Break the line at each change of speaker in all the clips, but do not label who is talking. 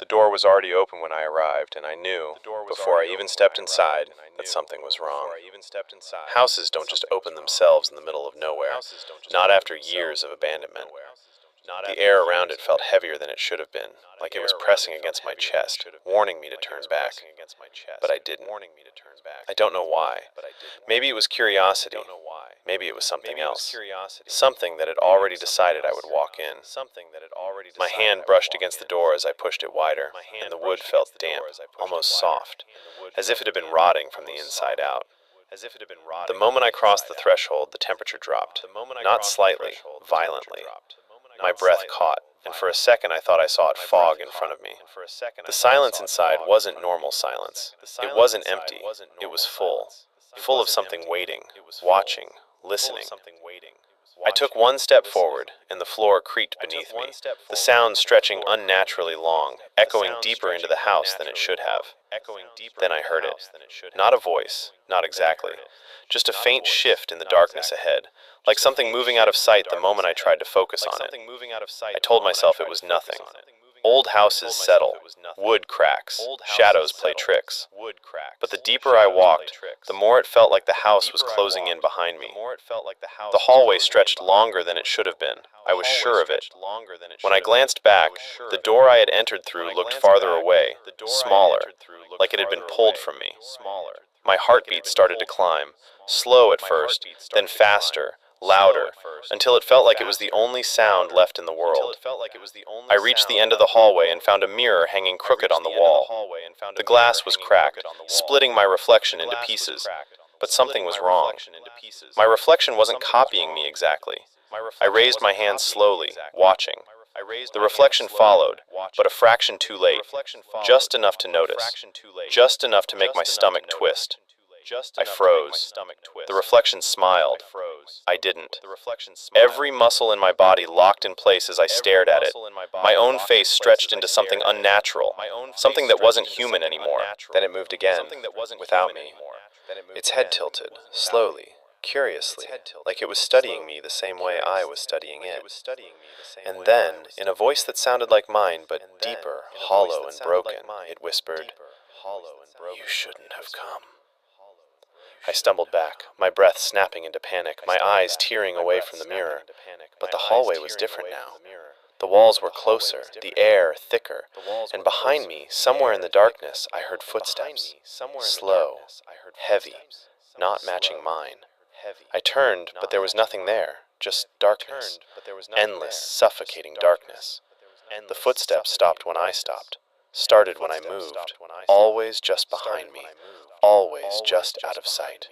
The door was already open when I arrived, and I knew, before I even stepped inside, that something was wrong. Houses don't just open themselves in the middle of nowhere, not after years of abandonment. The air around it felt heavier than it should have been, like it was pressing against my chest, warning me to turn back. But I didn't. I don't know why. Maybe it was curiosity. Maybe it was something else. Something that had already decided I would walk in. My hand brushed against the door as I pushed it wider, and the wood felt damp, almost soft, as if it had been rotting from the inside out. The moment I crossed the threshold, the temperature dropped. Not slightly, violently. My breath caught, and for a second I thought I saw it fog in front of me. The silence inside wasn't normal silence. It wasn't empty. It was full. Full of something waiting, watching, listening. I took one step forward, and the floor creaked beneath me, the sound stretching unnaturally long, echoing deeper into the house than it should have. Then I heard it. Not a voice, not exactly. Just a faint shift in the darkness ahead, like something moving out of sight the moment I tried to focus on it. I told myself it was nothing. Old houses settle, wood cracks, shadows play tricks. But the deeper I walked, the more it felt like the house was closing in behind me. The hallway stretched longer than it should have been. I was sure of it. When I glanced back, the door I had entered through looked farther away, smaller, like it had been pulled from me. My heartbeat started to climb, slow at first, then faster, louder, until it felt like it was the only sound left in the world. I reached the end of the hallway and found a mirror hanging crooked on the wall. The glass was cracked, splitting my reflection into pieces, but something was wrong. My reflection wasn't copying me exactly. I raised my hand slowly, watching. The reflection followed, but a fraction too late, just enough to notice, just enough to make my stomach twist. I froze. The reflection smiled. I didn't. Every muscle in my body locked in place as I stared at it. My own face stretched into something unnatural, something that wasn't human anymore. Then it moved again, without me. Its head tilted, slowly, curiously, like it was studying me the same way I was studying it. And then, in a voice that sounded like mine, but deeper, hollow and broken, it whispered, "You shouldn't have come." I stumbled back, my breath snapping into panic, my eyes tearing away from the mirror. But the hallway was different now. The walls were closer, the air thicker, and behind me, somewhere in the darkness, I heard footsteps. Slow, heavy, not matching mine. I turned, but there was nothing there, just darkness. Endless, suffocating darkness. The footsteps stopped when I stopped, started when I moved, always just behind me. Always just out of sight.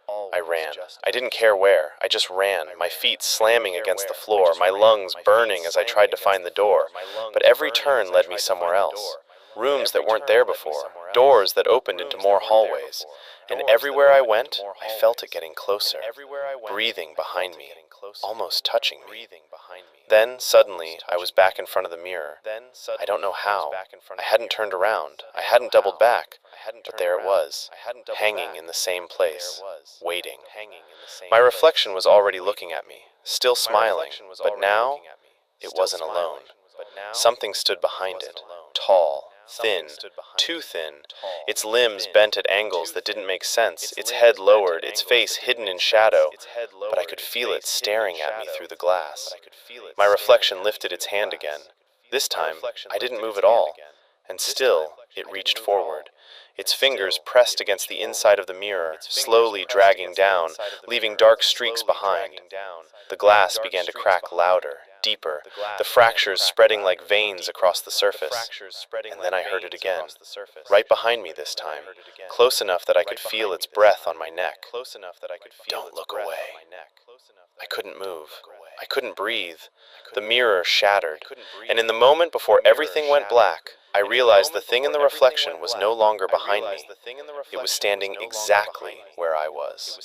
I ran. I didn't care where. I just ran, my feet slamming against the floor, my lungs burning as I tried to find the door. But every turn led me somewhere else. Rooms that weren't there before, doors that opened into more hallways. And everywhere I went, I felt it getting closer, breathing behind me, almost touching me. Then, suddenly, I was back in front of the mirror. I don't know how. I hadn't turned around. I hadn't doubled back. But there it was, hanging in the same place, waiting. My reflection was already looking at me, still smiling, but now it wasn't alone. Something stood behind it, tall, thin, too thin, its limbs bent at angles that didn't make sense, its head lowered, its face hidden in shadow, but I could feel it staring at me through the glass. My reflection lifted its hand again. This time, I didn't move at all, and still, it reached forward. Its fingers pressed against the inside of the mirror, slowly dragging down, leaving dark streaks behind. The glass began to crack louder, deeper, the fractures spreading like veins across the surface. And then I heard it again, right behind me this time, close enough that I could feel its breath on my neck. "Don't look away." I couldn't move. I couldn't breathe. The mirror shattered, and in the moment before everything went black, I realized the thing in the reflection was no longer behind me. It was standing exactly where I was.